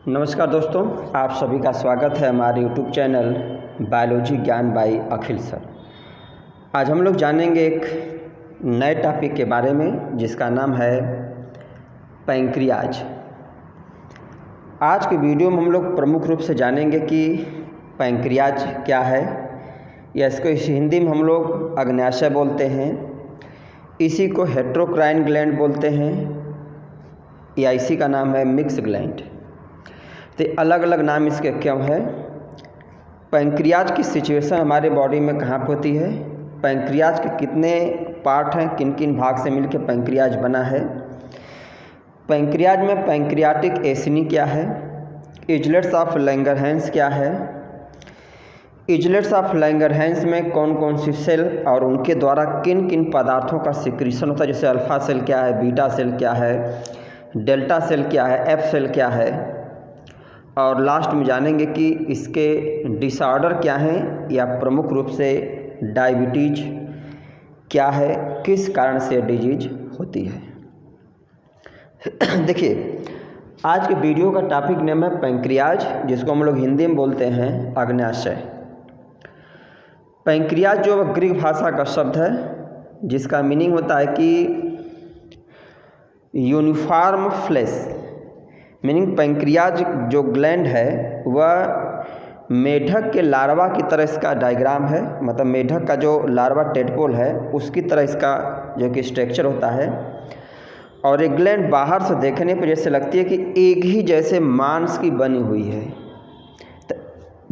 नमस्कार दोस्तों, आप सभी का स्वागत है हमारे यूट्यूब चैनल बायोलॉजी ज्ञान बाई अखिल सर। आज हम लोग जानेंगे एक नए टॉपिक के बारे में जिसका नाम है पैंक्रियाज। आज के वीडियो में हम लोग प्रमुख रूप से जानेंगे कि पैंक्रियाज क्या है, या इसको हिंदी में हम लोग अग्न्याशय बोलते हैं, इसी को हेट्रोक्राइन ग्लैंड बोलते हैं, या इसी का नाम है मिक्स ग्लैंड। तो अलग अलग नाम इसके क्यों है? पैंक्रियाज की सिचुएशन हमारे बॉडी में कहाँ पर होती है, पैंक्रियाज के कितने पार्ट हैं, किन किन भाग से मिलकर पैंक्रियाज बना है, पैंक्रियाज में पैंक्रियाटिक एसिनी क्या है, इजलेट्स ऑफ लैंगरहैंस क्या है, इजलेट्स ऑफ लैंगरहैंस में कौन कौन सी सेल और उनके द्वारा किन किन पदार्थों का सिक्रीशन होता है, जैसे अल्फा सेल क्या है, बीटा सेल क्या है, डेल्टा सेल क्या है, एफ सेल क्या है, और लास्ट में जानेंगे कि इसके डिसऑर्डर क्या हैं, या प्रमुख रूप से डायबिटीज क्या है, किस कारण से डिजीज होती है। देखिए, आज के वीडियो का टॉपिक नेम है पैंक्रियाज, जिसको हम लोग हिंदी में बोलते हैं अग्न्याशय। पैंक्रियाज जो ग्रीक भाषा का शब्द है, जिसका मीनिंग होता है कि यूनिफॉर्म फ्लैश, मीनिंग पैंक्रियाज जो ग्लैंड है वह मेढक के लार्वा की तरह इसका डायग्राम है, मतलब मेढक का जो लार्वा टेडपोल है उसकी तरह इसका जो कि स्ट्रक्चर होता है। और एक ग्लैंड बाहर से देखने पर जैसे लगती है कि एक ही जैसे मांस की बनी हुई है। तो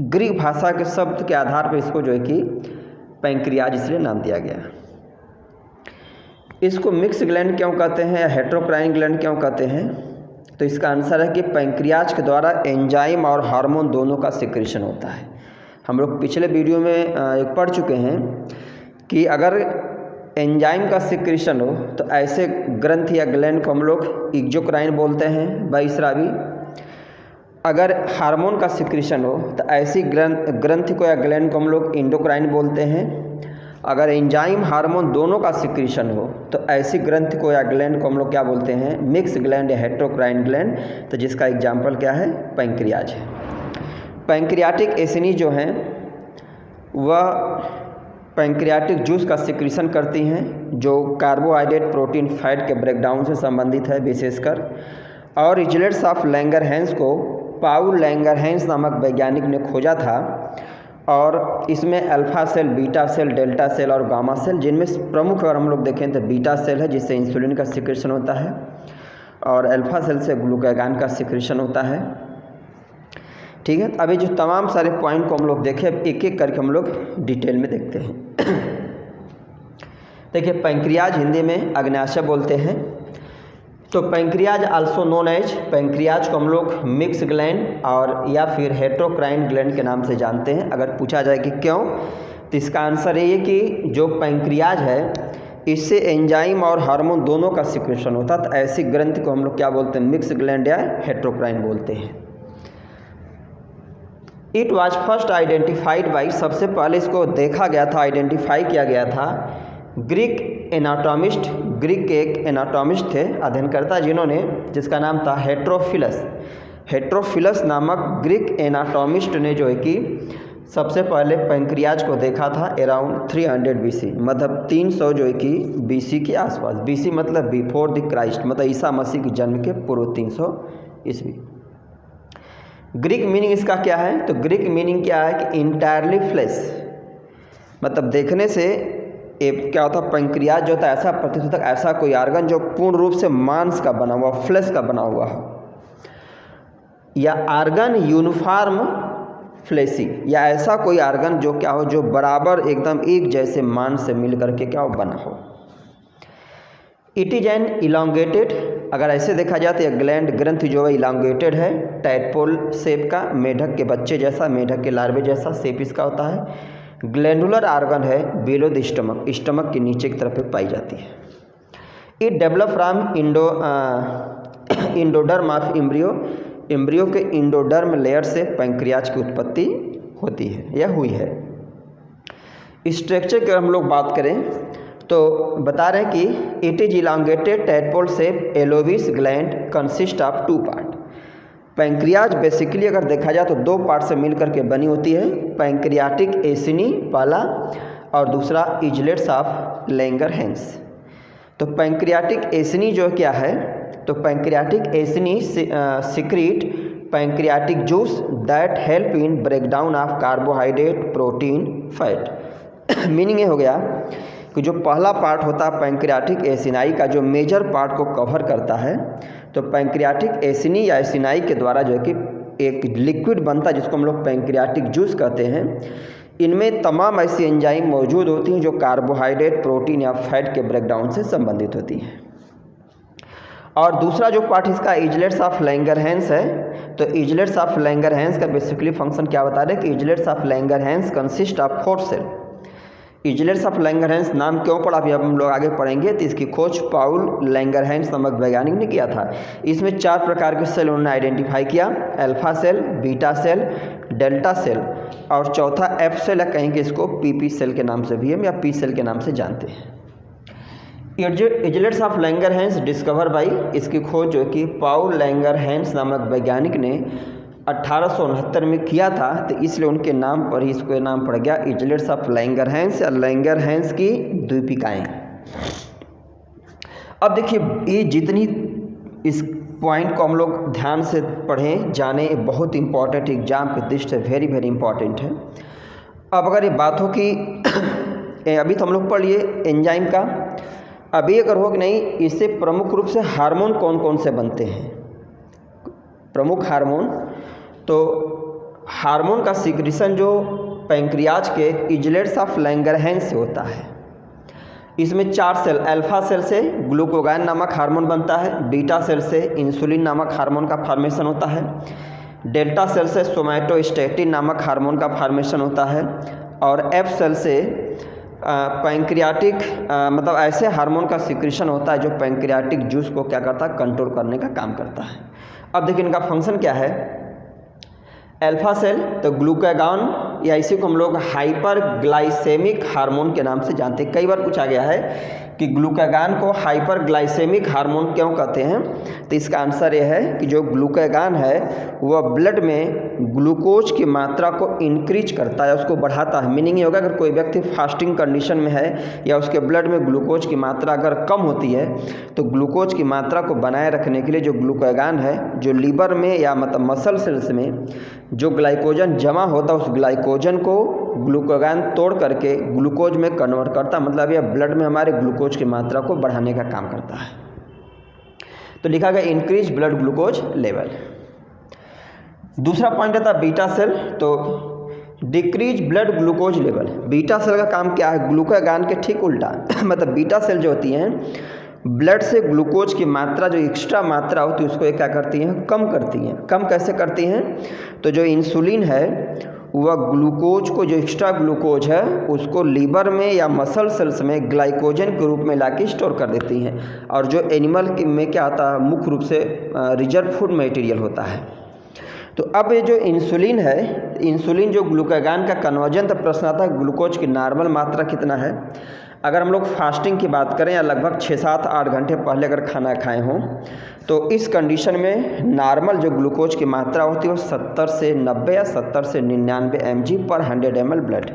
ग्रीक भाषा के शब्द के आधार पर इसको जो है कि पैंक्रियाज इसलिए नाम दिया गया। इसको मिक्स ग्लैंड क्यों कहते हैं या हेट्रोक्राइन ग्लैंड क्यों कहते हैं? तो इसका आंसर है कि पैंक्रियाज के द्वारा एंजाइम और हार्मोन दोनों का सिक्रीशन होता है। हम लोग पिछले वीडियो में एक पढ़ चुके हैं कि अगर एंजाइम का सिक्रीशन हो तो ऐसे ग्रंथ या ग्लैंड को हम लोग एक्सोक्राइन बोलते हैं बहिस्रावी। अगर हार्मोन का सिक्रीशन हो तो ऐसी ग्रंथि को या ग्लैंड को हम लोग एंडोक्राइन बोलते हैं। अगर एंजाइम हार्मोन दोनों का सिक्रीशन हो तो ऐसी ग्रंथि को या ग्लैंड को हम लोग क्या बोलते हैं? मिक्स ग्लैंड या हेट्रोक्राइन ग्लैंड। तो जिसका एग्जाम्पल क्या है? पैंक्रियाज है। पैंक्रियाटिक एसिनी जो हैं वह पैंक्रियाटिक जूस का सिक्रीशन करती हैं, जो कार्बोहाइड्रेट प्रोटीन फैट के ब्रेकडाउन से संबंधित है विशेषकर। और इजलेट्स ऑफ लैंगरहैंस को पाउल लैंगरहैंस नामक वैज्ञानिक ने खोजा था, और इसमें alpha cell, beta cell, delta cell और गामा सेल, जिनमें प्रमुख अगर हम लोग देखें तो बीटा सेल है जिससे इंसुलिन का सिक्रीशन होता है, और अल्फा सेल से ग्लूकागॉन का सिक्रीशन होता है। ठीक है, अभी जो तमाम सारे पॉइंट को हम लोग देखें, एक एक करके हम लोग डिटेल में देखते हैं। देखिए, पैंक्रियाज हिंदी में अग्न्याशय बोलते हैं। तो pancreas also known as, pancreas को हम लोग मिक्स ग्लैंड और या फिर हेट्रोक्राइन ग्लैंड के नाम से जानते हैं। अगर पूछा जाए कि क्यों, तो इसका आंसर ये कि जो पैंक्रियाज है इससे एंजाइम और हार्मोन दोनों का सिक्रीशन होता है। तो ऐसी ग्रंथि को हम लोग क्या बोलते हैं? मिक्स ग्लैंड या हेट्रोक्राइन बोलते हैं। It was first identified by, सबसे पहले इसको देखा गया था, आइडेंटिफाई किया गया था ग्रीक एनाटॉमिस्ट, ग्रीक के एक एनाटॉमिस्ट थे, अध्ययनकर्ता, जिसका नाम था हेट्रोफिलस। हेट्रोफिलस नामक ग्रीक एनाटॉमिस्ट ने जो है कि सबसे पहले पैंक्रियाज को देखा था अराउंड 300 BC, मतलब 300 जो है कि BC के आसपास। BC मतलब बिफोर द क्राइस्ट, मतलब ईसा मसीह के जन्म के पूर्व 300 ईस्वी। ग्रीक मीनिंग इसका क्या है? तो ग्रीक मीनिंग क्या है कि इंटायरली फ्लैश, मतलब देखने से क्या होता है? पैंक्रियाज जो होता है ऐसा प्रतीत होता है, ऐसा कोई आर्गन जो पूर्ण रूप से मांस का बना हुआ, फ्लैश का बना हुआ है, या आर्गन यूनिफॉर्म फ्लैशी, या ऐसा कोई आर्गन जो क्या हो, जो बराबर एकदम एक जैसे मांस से मिल करके क्या हो, बना हो। इट इज एन इलांगेटेड, अगर ऐसे देखा जाए तो ग्लैंड ग्रंथि जो है इलांगेटेड है, टैडपोल शेप का, मेढक के बच्चे जैसा, मेढक के लार्वे जैसा शेप इसका होता है। ग्लैंडुलर आर्गन है बिलो द स्टमक, स्टमक के नीचे की तरफ पाई जाती है। It develop from endoderm of embryo, embryo के इंडोडर्म लेयर से पैंक्रियाज की उत्पत्ति होती है या हुई है। स्ट्रक्चर की हम लोग बात करें तो बता रहे हैं कि it is elongated tadpole shape एलोविस gland consist of 2 part. Pancreas basically अगर देखा जाए तो दो पार्ट से मिलकर के बनी होती है, पैंक्रियाटिक एसिनी पहला और दूसरा इजलेट्स ऑफ लैंगरहैंस। तो पैंक्रियाटिक एसिनी जो क्या है, तो pancreatic acini secrete pancreatic juice that help in breakdown of carbohydrate protein fat. Meaning ये हो गया कि जो पहला पार्ट होता है पैंक्रियाटिक एसिनाई का, जो मेजर पार्ट को कवर करता है, तो पैंक्रियाटिक एसिनी या एसिनाई के द्वारा जो है कि एक लिक्विड बनता है जिसको हम लोग पैंक्रियाटिक जूस कहते हैं। इनमें तमाम ऐसी एंजाइम मौजूद होती हैं जो कार्बोहाइड्रेट प्रोटीन या फैट के ब्रेकडाउन से संबंधित होती हैं। और दूसरा जो पार्ट इसका इजलेट्स ऑफ लैंगरहैंस है, तो इजलेट्स ऑफ लैंगरहैंस का बेसिकली फंक्शन क्या बता रहे हैं कि islets of Langerhans consist of 4 cell. Islets of Langerhans नाम क्यों पड़ा अभी हम लोग आगे पढ़ेंगे। तो इसकी खोज पाउल लैंगरहैंस नामक वैज्ञानिक ने किया था। इसमें 4 प्रकार के सेल उन्होंने आइडेंटिफाई किया, alpha cell, beta cell, delta cell और चौथा एफ सेल, या कहेंगे इसको पीपी सेल के नाम से भी हम या पी सेल के नाम से जानते हैं। इजलेट्स ऑफ लैंगरहैंस डिस्कवर बाई, इसकी खोज जो कि पाउल लैंगरहैंस नामक वैज्ञानिक ने 1869 में किया था, तो इसलिए उनके नाम पर ही इसको नाम पड़ गया इजलेट्स ऑफ लैंगरहैंस या लैंगरहैंस की द्वीपिकाएँ। अब देखिए ये जितनी इस पॉइंट को हम लोग ध्यान से पढ़ें जाने, बहुत इंपॉर्टेंट एग्जाम की दृष्टि से वेरी वेरी इंपॉर्टेंट है। अब अगर ये बात हो कि अभी तो हम लोग पढ़ लिए एंजाइम का, अभी अगर हो कि नहीं इससे प्रमुख रूप से हार्मोन कौन कौन से बनते हैं, प्रमुख हार्मोन, तो हार्मोन का सिक्रीशन जो पैंक्रियाज के इजलेट्स ऑफ लैंगरहैंस से होता है। इसमें 4 सेल, अल्फा सेल से ग्लूकोगान नामक हार्मोन बनता है, बीटा सेल से इंसुलिन नामक हार्मोन का फॉर्मेशन होता है, डेल्टा सेल से सोमैटोस्टैटिन नामक हार्मोन का फॉर्मेशन होता है और एफ सेल से पैंक्रियाटिक मतलब ऐसे हार्मोन का सिक्रीशन होता है जो पैंक्रियाटिक जूस को क्या करता है, कंट्रोल करने का काम करता है। अब देखिए इनका फंक्शन क्या है। अल्फा सेल तो ग्लूकागॉन या इसी को हम लोग हाइपर ग्लाइसेमिक हार्मोन के नाम से जानते हैं। कई बार पूछा गया है कि ग्लूकागॉन को हाइपर ग्लाइसेमिक हार्मोन क्यों कहते हैं, तो इसका आंसर यह है कि जो ग्लूकागॉन है वह ब्लड में ग्लूकोज की मात्रा को इंक्रीज करता है, उसको बढ़ाता है। मीनिंग ये होगा अगर कोई व्यक्ति फास्टिंग कंडीशन में है या उसके ब्लड में ग्लूकोज की मात्रा अगर कम होती है, तो ग्लूकोज की मात्रा को बनाए रखने के लिए जो ग्लूकागॉन है, जो लीवर में या मतलब मसल सेल्स में जो ग्लाइकोजन जमा होता है, उस ग्लाइकोजन को ग्लूकागॉन तोड़ करके ग्लूकोज में कन्वर्ट करता, मतलब यह ब्लड में हमारे ग्लूकोज की मात्रा को बढ़ाने का काम करता है। तो लिखा गया इंक्रीज ब्लड ग्लूकोज लेवल। दूसरा पॉइंट रहता है बीटा सेल, तो decrease blood glucose level. Beta cell का काम क्या है, ग्लूकागॉन के ठीक उल्टा मतलब बीटा सेल जो होती हैं ब्लड से ग्लूकोज की मात्रा, जो एक्स्ट्रा मात्रा होती है उसको ये क्या करती हैं, कम करती हैं। कम कैसे करती हैं, तो जो इंसुलिन है वह ग्लूकोज को, जो एक्स्ट्रा ग्लूकोज है उसको लीवर में या मसल सेल्स में ग्लाइकोजन के रूप में लाके स्टोर कर देती हैं। और जो एनिमल में क्या आता है, मुख्य रूप से रिजर्व फूड मटेरियल होता है। तो अब ये जो इंसुलिन है, इंसुलिन जो ग्लूकागॉन का कन्वर्जन, तो प्रश्न आता है ग्लूकोज की नॉर्मल मात्रा कितना है। अगर हम लोग फास्टिंग की बात करें या लगभग 6, 7, 8 घंटे पहले अगर खाना खाए हों, तो इस कंडीशन में नॉर्मल जो ग्लूकोज की मात्रा होती है वो 70 से 90 या 70 से 99 mg पर 100 ml ब्लड।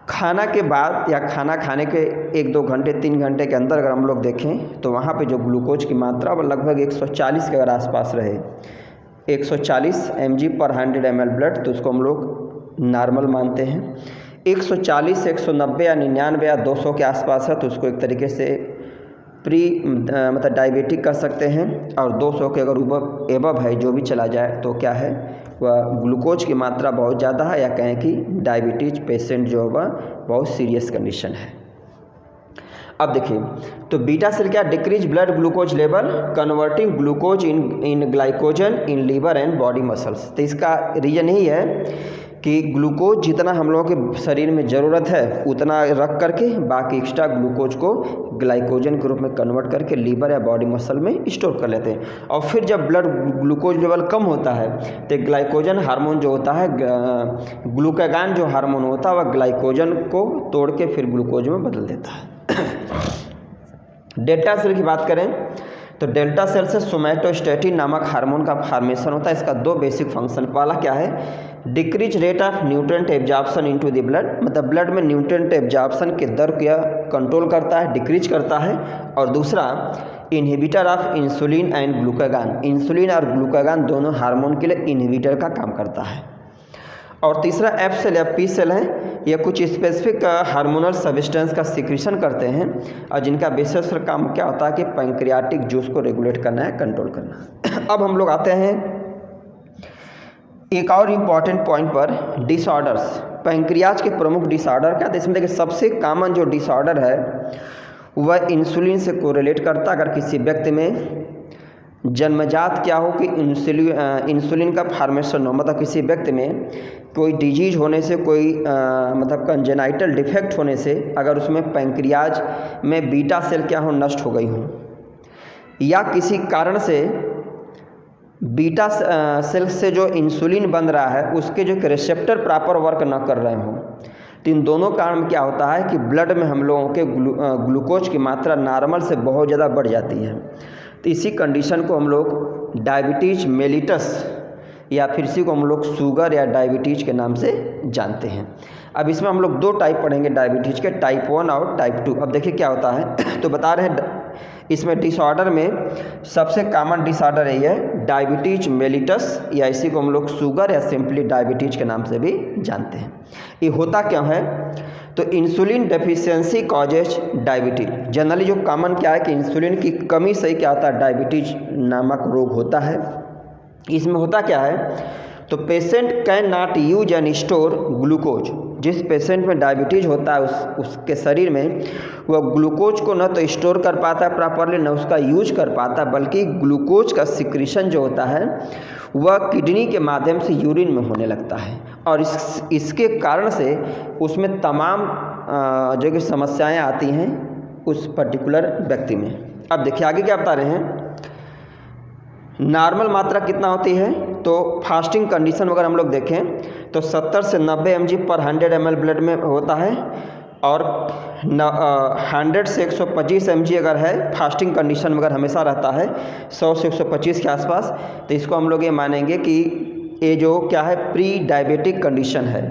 खाना के बाद या खाना खाने के 1-2 घंटे 3 घंटे के अंदर अगर हम लोग देखें तो वहाँ पे जो ग्लूकोज की मात्रा वो लगभग 140 के अगर आसपास रहे, 140 mg पर 100 ml ब्लड, तो उसको हम लोग नॉर्मल मानते हैं। 140 190 या 99 या 200 के आसपास है तो उसको एक तरीके से मतलब डायबिटिक कर सकते हैं। और 200 के अगर एबव है, जो भी चला जाए, तो क्या है, वह ग्लूकोज की मात्रा बहुत ज़्यादा है, या कहें कि डायबिटीज पेशेंट जो होगा बहुत सीरियस कंडीशन है। अब देखिए, तो बीटा सेल क्या, decrease blood glucose level converting glucose in glycogen in liver and body muscles. तो इसका रीजन यही है कि ग्लूकोज जितना हम लोगों के शरीर में ज़रूरत है उतना रख करके बाकी एक्स्ट्रा ग्लूकोज को ग्लाइकोजन के रूप में कन्वर्ट करके लीवर या बॉडी मसल में स्टोर कर लेते हैं। और फिर जब ब्लड ग्लूकोज लेवल कम होता है तो ग्लाइकोजन हार्मोन जो होता है, ग्लूकागॉन जो हार्मोन होता है, वह ग्लाइकोजन को तोड़ के फिर ग्लूकोज में बदल देता है। डेल्टा सेल की बात करें तो तो डेल्टा सेल से सोमैटोस्टैटिन नामक हार्मोन का फॉर्मेशन होता है। इसका दो बेसिक फंक्शन, पहला क्या है, decrease rate of nutrient absorption into the blood, मतलब ब्लड में न्यूट्रिएंट एब्जॉर्प्शन के दर को कंट्रोल करता है, डिक्रीज करता है। और दूसरा inhibitor of insulin and glucagon, insulin और ग्लूकागॉन दोनों हार्मोन के लिए इनहिबिटर का काम करता है। और तीसरा एफ सेल या पी सेल है, ये कुछ स्पेसिफिक हार्मोनल सब्सटेंस का सिक्रीशन करते हैं और जिनका विशेष काम क्या होता है कि पैंक्रियाटिक जूस को रेगुलेट करना है, कंट्रोल करना। अब हम लोग आते हैं एक और इम्पॉर्टेंट पॉइंट पर, डिसऑर्डर्स। पैंक्रियाज के प्रमुख डिसऑर्डर क्या थे इसमें? देखिए सबसे कॉमन जो डिसऑर्डर है वह इंसुलिन से कोरिलेट करता। अगर किसी व्यक्ति में जन्मजात क्या हो कि इंसुलिन का फॉर्मेशन हो, मतलब किसी व्यक्ति में कोई डिजीज होने से, कोई मतलब कंजेनाइटल डिफेक्ट होने से अगर उसमें पैंक्रियाज में बीटा सेल क्या हो, नष्ट हो गई हो, या किसी कारण से बीटा सेल से जो इंसुलिन बन रहा है उसके जो रिसेप्टर प्रॉपर वर्क न कर रहे हों, तो इन दोनों कारण में क्या होता है कि ब्लड में हम लोगों के ग्लूकोज की मात्रा नॉर्मल से बहुत ज़्यादा बढ़ जाती है। तो इसी कंडीशन को हम लोग डायबिटीज मेलिटस या फिर इसी को हम लोग शुगर या डायबिटीज के नाम से जानते हैं। अब इसमें हम लोग दो टाइप पढ़ेंगे डायबिटीज के, टाइप 1 और टाइप 2। अब देखिए क्या होता है, तो बता रहे हैं इसमें डिसऑर्डर में सबसे कॉमन डिसऑर्डर है ये डायबिटीज मेलिटस, या इसी को हम लोग शुगर या सिंपली डायबिटीज के नाम से भी जानते हैं। ये होता क्यों है? तो insulin deficiency causes diabetes. Generally जो कॉमन क्या है कि इंसुलिन की कमी से क्या होता है, डायबिटीज नामक रोग होता है। इसमें होता क्या है, तो patient can not use and store glucose. जिस पेशेंट में डायबिटीज होता है उसके शरीर में वह ग्लूकोज को न तो स्टोर कर पाता है प्रॉपरली, न उसका यूज कर पाता, बल्कि ग्लूकोज का सिक्रीशन जो होता है वह किडनी के माध्यम से यूरिन में होने लगता है। और इसके कारण से उसमें तमाम जो कि समस्याएं आती हैं उस पर्टिकुलर व्यक्ति में। अब देखिए आगे क्या बता रहे हैं, नॉर्मल मात्रा कितना होती है? तो फास्टिंग कंडीशन अगर हम लोग देखें तो 70 से 90 mg पर 100 ml ब्लड में होता है, और 100 से 125 mg अगर है फास्टिंग कंडीशन में, अगर हमेशा रहता है 100 से 125 के आसपास, तो इसको हम लोग ये मानेंगे कि ये जो क्या है प्री डायबिटिक कंडीशन है।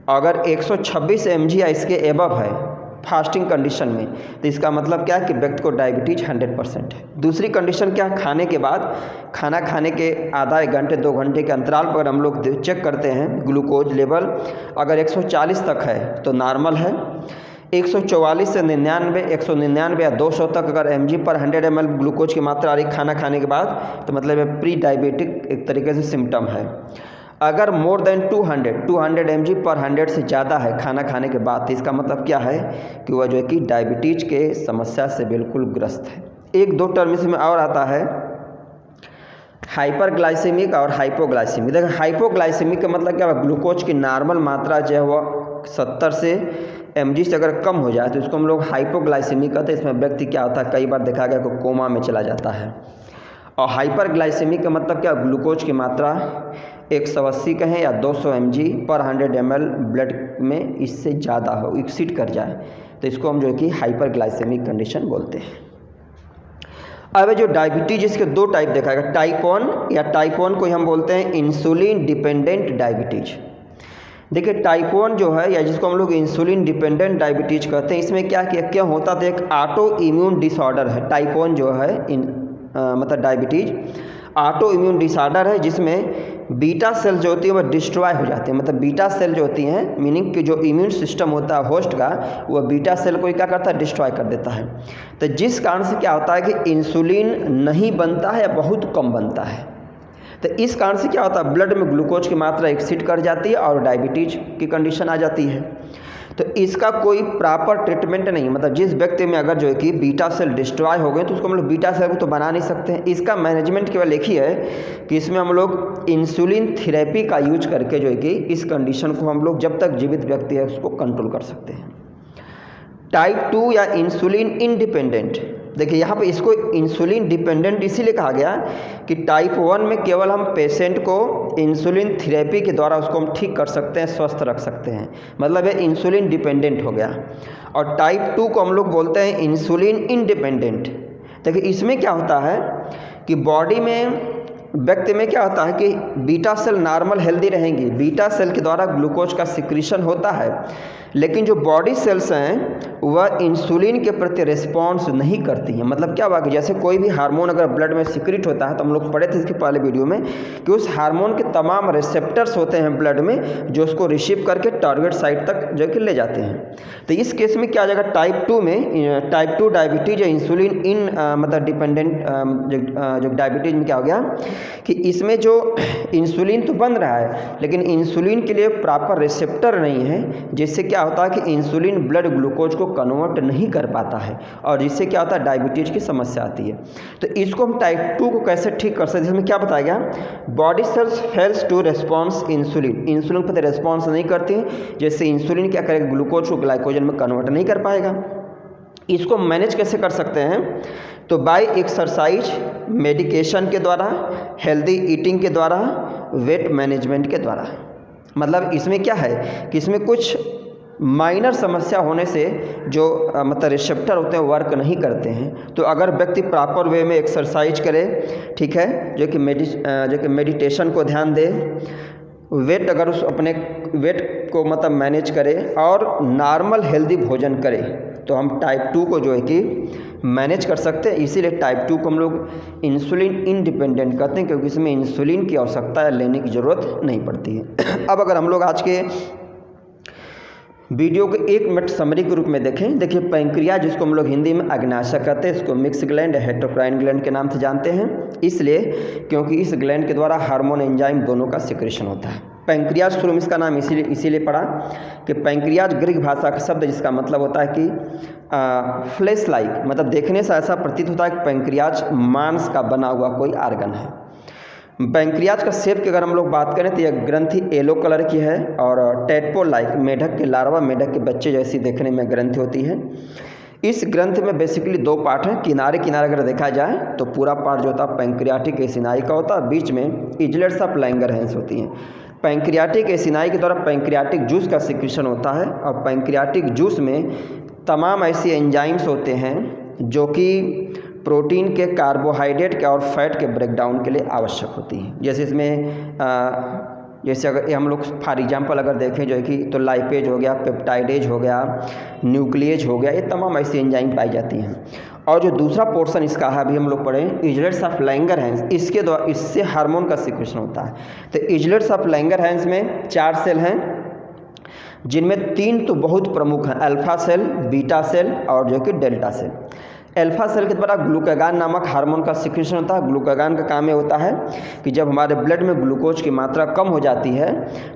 अगर 126 mg या इसके एबव है फास्टिंग कंडीशन में, तो इसका मतलब क्या है कि व्यक्ति को डायबिटीज 100% है। दूसरी कंडीशन क्या है, खाने के बाद, खाना खाने के आधा 1 घंटे 2 घंटे के अंतराल पर हम लोग चेक करते हैं ग्लूकोज लेवल, अगर 140 तक है तो नॉर्मल है, 144 से 99, 199 या 200 तक अगर mg पर 100 ml ग्लूकोज की मात्रा आ रही खाना खाने के बाद, तो मतलब ये प्री डायबिटिक एक तरीके से सिम्टम है। अगर मोर देन 200 mg पर 100 से ज़्यादा है खाना खाने के बाद, तो इसका मतलब क्या है कि वह जो है कि डायबिटीज के समस्या से बिल्कुल ग्रस्त है। एक दो टर्म इसमें और आता है, हाइपरग्लाइसेमिक और हाइपोग्लाइसेमिक। देखिए हाइपोग्लाइसेमिक का मतलब क्या है, ग्लूकोज की नॉर्मल मात्रा जो है वह 70 से mg से अगर कम हो जाए तो इसको हम लोग हाइपोग्लाइसेमिक कहते हैं। इसमें व्यक्ति क्या होता है, कई बार देखा गया कि कोमा में चला जाता है। और हाइपरग्लाइसेमिक का मतलब क्या, ग्लूकोज की मात्रा 180 कहें या 200 mg पर 100 ml ब्लड में इससे ज़्यादा हो, एक्सीड कर जाए, तो इसको हम जो है कि हाइपरग्लाइसेमिक कंडीशन बोलते हैं। अब जो डायबिटीज, इसके दो टाइप देखा गया, टाइप 1 या टाइप 1 को हम बोलते हैं इंसुलिन डिपेंडेंट डायबिटीज। देखिए टाइप 1 जो है, या जिसको हम लोग इंसुलिन डिपेंडेंट डायबिटीज कहते हैं, इसमें क्या होता था, एक ऑटो इम्यून डिसऑर्डर है। टाइप 1 जो है मतलब डायबिटीज ऑटो इम्यून डिसऑर्डर है, जिसमें बीटा सेल जो होती है वह डिस्ट्रॉय हो जाती है। मतलब बीटा सेल जो होती हैं, मीनिंग कि जो इम्यून सिस्टम होता है होस्ट का, वह बीटा सेल को क्या करता है, डिस्ट्रॉय कर देता है। तो जिस कारण से क्या होता है कि इंसुलिन नहीं बनता है या बहुत कम बनता है। तो इस कारण से क्या होता है, ब्लड में ग्लूकोज की मात्रा एक्सीड कर जाती है और डायबिटीज की कंडीशन आ जाती है। तो इसका कोई प्रॉपर ट्रीटमेंट नहीं, मतलब जिस व्यक्ति में अगर जो है कि बीटा सेल डिस्ट्रॉय हो गए तो उसको हम लोग बीटा सेल को तो बना नहीं सकते हैं। इसका मैनेजमेंट केवल एक ही है कि इसमें हम लोग इंसुलिन थेरेपी का यूज करके जो है कि इस कंडीशन को हम लोग जब तक जीवित व्यक्ति है उसको कंट्रोल कर सकते हैं। टाइप 2 या इंसुलिन इंडिपेंडेंट, देखिए यहाँ पे इसको इंसुलिन डिपेंडेंट इसीलिए कहा गया कि टाइप 1 में केवल हम पेशेंट को इंसुलिन थेरेपी के द्वारा उसको हम ठीक कर सकते हैं, स्वस्थ रख सकते हैं, मतलब ये इंसुलिन डिपेंडेंट हो गया। और टाइप 2 को हम लोग बोलते हैं इंसुलिन इंडिपेंडेंट, देखिए इसमें क्या होता है कि बॉडी में व्यक्ति में क्या होता है कि बीटा सेल नॉर्मल हेल्दी रहेंगी, बीटा सेल के द्वारा ग्लूकोज का सिक्रीशन होता है, लेकिन जो बॉडी सेल्स हैं वह इंसुलिन के प्रति रिस्पॉन्स नहीं करती हैं। मतलब क्या हुआ कि जैसे कोई भी हार्मोन अगर ब्लड में सिक्रीट होता है, तो हम लोग पढ़े थे इसके पहले वीडियो में कि उस हार्मोन के तमाम रिसेप्टर्स होते हैं ब्लड में जो उसको रिसीव करके टारगेट साइट तक जो कि ले जाते हैं। तो इस केस में क्या आ जाएगा, टाइप 2 में टाइप 2 डायबिटीज या इंसुलिन इन मतलब डिपेंडेंट जो डायबिटीज में क्या हो गया कि इसमें जो इंसुलिन तो बन रहा है लेकिन इंसुलिन के लिए प्रॉपर रिसेप्टर नहीं है, जिससे क्या होता है कि इंसुलिन ब्लड ग्लूकोज को कन्वर्ट नहीं कर पाता है और जिससे क्या होता है डायबिटीज की समस्या आती है। तो इसको हम टाइप 2 को कैसे ठीक कर सकते हैं, इसमें क्या बताया गया, body cells fails to response insulin, insulin पर रेस्पॉन्स नहीं करती, जैसे इंसुलिन क्या करेगा ग्लूकोज को ग्लाइकोजन में कन्वर्ट नहीं कर पाएगा। इसको मैनेज कैसे कर सकते हैं, तो बाय एक्सरसाइज, मेडिकेशन के द्वारा, हेल्दी ईटिंग के द्वारा, वेट मैनेजमेंट के द्वारा। मतलब इसमें क्या है कि इसमें कुछ माइनर समस्या होने से जो मतलब रिसेप्टर होते हैं वर्क नहीं करते हैं। तो अगर व्यक्ति प्रॉपर वे में एक्सरसाइज करे, ठीक है, जो कि मेडिटेशन को ध्यान दे, वेट अगर उस अपने वेट को मतलब मैनेज करे और नॉर्मल हेल्दी भोजन करे, तो हम टाइप 2 को जो है कि मैनेज कर सकते हैं। इसीलिए टाइप 2 को हम लोग इंसुलिन इंडिपेंडेंट कहते हैं, क्योंकि इसमें इंसुलिन की आवश्यकता लेने की ज़रूरत नहीं पड़ती है। अब अगर हम लोग आज के वीडियो को 1 मिनट समरी के रूप में देखें, देखिए पैंक्रियाज जिसको हम लोग हिंदी में अग्नाशय कहते हैं, इसको मिक्स ग्लैंड, हेटेरोक्राइन ग्लैंड के नाम से जानते हैं, इसलिए क्योंकि इस ग्लैंड के द्वारा हार्मोन एंजाइम दोनों का सिक्रेशन होता है। पैंक्रियाज शुरू में इसका नाम इसीलिए पड़ा कि पैंक्रियाज ग्रीक भाषा का शब्द जिसका मतलब होता है कि फ्लेश लाइक, मतलब देखने से ऐसा प्रतीत होता है कि पैंक्रियाज मांस का बना हुआ कोई आर्गन है। पैंक्रियाज का शेप की अगर हम लोग बात करें तो यह ग्रंथि येलो कलर की है और टेडपोल लाइक, मेढक के लार्वा, मेढक के बच्चे जैसी देखने में ग्रंथि होती है। इस ग्रंथ में बेसिकली 2 पार्ट हैं, किनारे किनारे अगर देखा जाए तो पूरा पार्ट जो होता है पैंक्रियाटिक एसिनाई का होता है, बीच में इजलेट्स ऑफ लैंगरहैंस होती हैं। पैंक्रियाटिक एसिनाई के द्वारा पैंक्रियाटिक जूस का सिक्रीशन होता है और पैंक्रियाटिक जूस में तमाम ऐसी एंजाइम्स होते हैं जो कि प्रोटीन के, कार्बोहाइड्रेट के और फैट के ब्रेकडाउन के लिए आवश्यक होती हैं। जैसे इसमें जैसे अगर हम लोग फॉर एग्जांपल अगर देखें जो है कि तो लाइपेज हो गया, पेप्टाइडेज हो गया, न्यूक्लिएज हो गया, ये तमाम ऐसी एंजाइम पाई जाती हैं। और जो दूसरा पोर्शन इसका है अभी हम लोग पढ़ें इजलेट्स ऑफ लैंगरहैंस, इसके द्वारा इससे हार्मोन का सिक्रेशन होता है। तो इजलेट्स ऑफ लैंगरहैंस में 4 सेल हैं जिनमें 3 तो बहुत प्रमुख हैं, अल्फा सेल, बीटा सेल और जो कि डेल्टा सेल। अल्फा सेल के द्वारा ग्लूकागान नामक हार्मोन का सिक्रेशन होता है। ग्लूकागान का काम ये होता है कि जब हमारे ब्लड में ग्लूकोज की मात्रा कम हो जाती है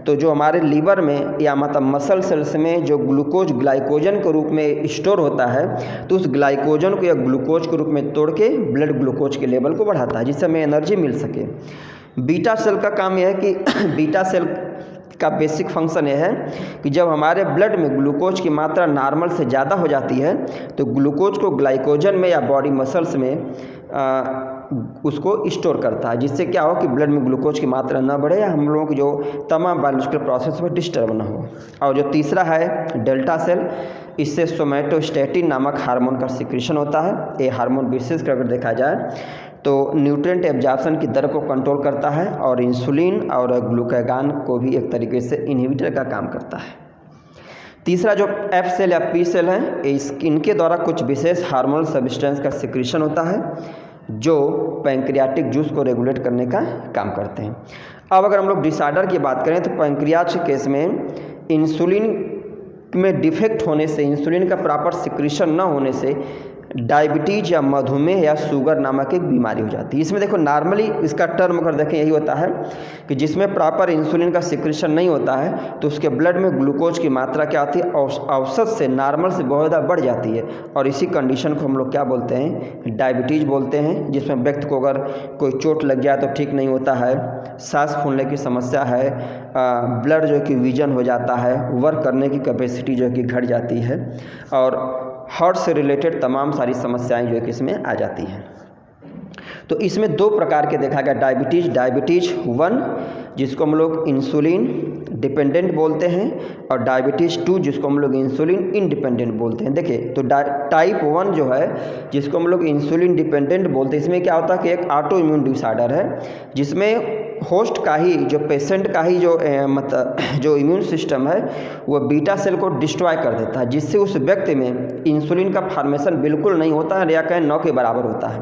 तो जो हमारे लीवर में या मतलब मसल सेल्स में जो ग्लूकोज ग्लाइकोजन के रूप में स्टोर होता है, तो उस ग्लाइकोजन को या ग्लूकोज के रूप में तोड़ के ब्लड ग्लूकोज के लेवल को बढ़ाता है जिससे हमें एनर्जी मिल सके। बीटा सेल का काम यह है कि बीटा सेल का बेसिक फंक्शन यह है कि जब हमारे ब्लड में ग्लूकोज की मात्रा नॉर्मल से ज़्यादा हो जाती है तो ग्लूकोज को ग्लाइकोजन में या बॉडी मसल्स में उसको स्टोर करता है, जिससे क्या हो कि ब्लड में ग्लूकोज की मात्रा ना बढ़े या हम लोगों की जो तमाम बायोलॉजिकल प्रोसेस में डिस्टर्ब ना हो। और जो तीसरा है डेल्टा सेल, इससे सोमैटोस्टैटिन नामक हार्मोन का सिक्रीशन होता है। ये हार्मोन विशेषकर अगर देखा जाए तो न्यूट्रिएंट एब्जॉर्प्शन की दर को कंट्रोल करता है और इंसुलिन और ग्लूकागान को भी एक तरीके से इनहिबिटर का काम करता है। तीसरा जो एफ सेल या पी सेल है, इनके द्वारा कुछ विशेष हार्मोनल सब्सटेंस का सिक्रीशन होता है जो पैंक्रियाटिक जूस को रेगुलेट करने का काम करते हैं। अब अगर हम लोग डिसऑर्डर की बात करें तो पैंक्रियाज के केस में इंसुलिन में डिफेक्ट होने से, इंसुलिन का प्रॉपर सिक्रीशन न होने से डायबिटीज या मधुमेह या शुगर नामक एक बीमारी हो जाती है। इसमें देखो नॉर्मली इसका टर्म अगर देखें यही होता है कि जिसमें प्रॉपर इंसुलिन का सिक्रीशन नहीं होता है तो उसके ब्लड में ग्लूकोज की मात्रा क्या होती है, औसत से नॉर्मल से बहुत ज़्यादा बढ़ जाती है और इसी कंडीशन को हम लोग क्या बोलते हैं, डायबिटीज़ बोलते हैं। जिसमें व्यक्ति को अगर कोई चोट लग जाए तो ठीक नहीं होता है, सांस फूलने की समस्या है, ब्लड जो कि विजन हो जाता है, वर्क करने की कैपेसिटी जो कि घट जाती है और हार्ट से रिलेटेड तमाम सारी समस्याएं जो है कि इसमें आ जाती हैं। तो इसमें दो प्रकार के देखा गया, डायबिटीज़ 1 जिसको हम लोग इंसुलिन डिपेंडेंट बोलते हैं, और डायबिटीज़ 2 जिसको हम लोग इंसुलिन इंडिपेंडेंट बोलते हैं। देखिए तो टाइप 1 जो है जिसको हम लोग इंसुलिन डिपेंडेंट बोलते हैं, इसमें क्या होता है कि एक ऑटो इम्यून डिसऑर्डर है जिसमें होस्ट का ही, जो पेशेंट का ही जो इम्यून सिस्टम है वो बीटा सेल को डिस्ट्रॉय कर देता है, जिससे उस व्यक्ति में इंसुलिन का फॉर्मेशन बिल्कुल नहीं होता है या कहें 9 के बराबर होता है।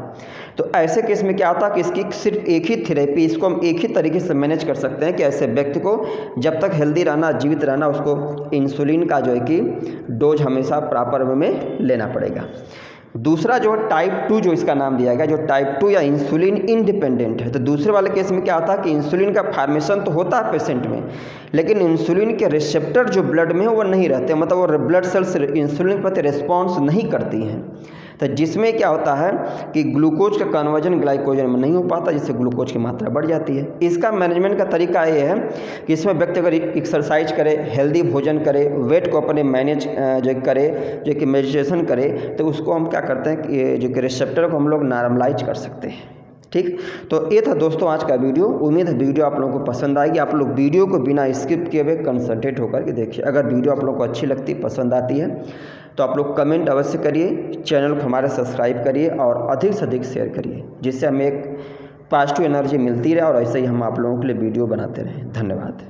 तो ऐसे केस में क्या होता है कि इसकी सिर्फ एक ही थेरेपी, इसको हम एक ही तरीके से मैनेज कर सकते हैं कि ऐसे व्यक्ति को जब तक हेल्दी रहना, जीवित रहना, उसको इंसुलिन का जो है कि डोज हमेशा प्रॉपर वे में लेना पड़ेगा। दूसरा जो है टाइप 2 जो इसका नाम दिया गया, जो टाइप 2 या इंसुलिन इंडिपेंडेंट है। तो दूसरे वाले केस में क्या होता है कि इंसुलिन का फॉर्मेशन तो होता है पेशेंट में, लेकिन इंसुलिन के रिसेप्टर जो ब्लड में है वो नहीं रहते, मतलब वो ब्लड सेल्स इंसुलिन प्रति रिस्पॉन्स नहीं करती हैं। तो जिसमें क्या होता है कि ग्लूकोज का कन्वर्जन ग्लाइकोजन में नहीं हो पाता, जिससे ग्लूकोज की मात्रा बढ़ जाती है। इसका मैनेजमेंट का तरीका ये है कि इसमें व्यक्ति अगर एक्सरसाइज करे, हेल्दी भोजन करे, वेट को अपने मैनेज जो करे, जो कि मेडिटेशन करे, तो उसको हम क्या करते हैं कि जो कि रिसेप्टर को हम लोग नॉर्मलाइज कर सकते हैं। ठीक, तो ये था दोस्तों आज का वीडियो। उम्मीद है वीडियो आप लोगों को पसंद आएगी। आप लोग वीडियो को बिना स्किप किए हुए कंसंट्रेट होकर के देखिए। अगर वीडियो आप लोगों को अच्छी लगती, पसंद आती है, तो आप लोग कमेंट अवश्य करिए, चैनल को हमारे सब्सक्राइब करिए और अधिक से अधिक शेयर करिए, जिससे हमें एक पॉजिटिव एनर्जी मिलती रहे और ऐसे ही हम आप लोगों के लिए वीडियो बनाते रहें। धन्यवाद।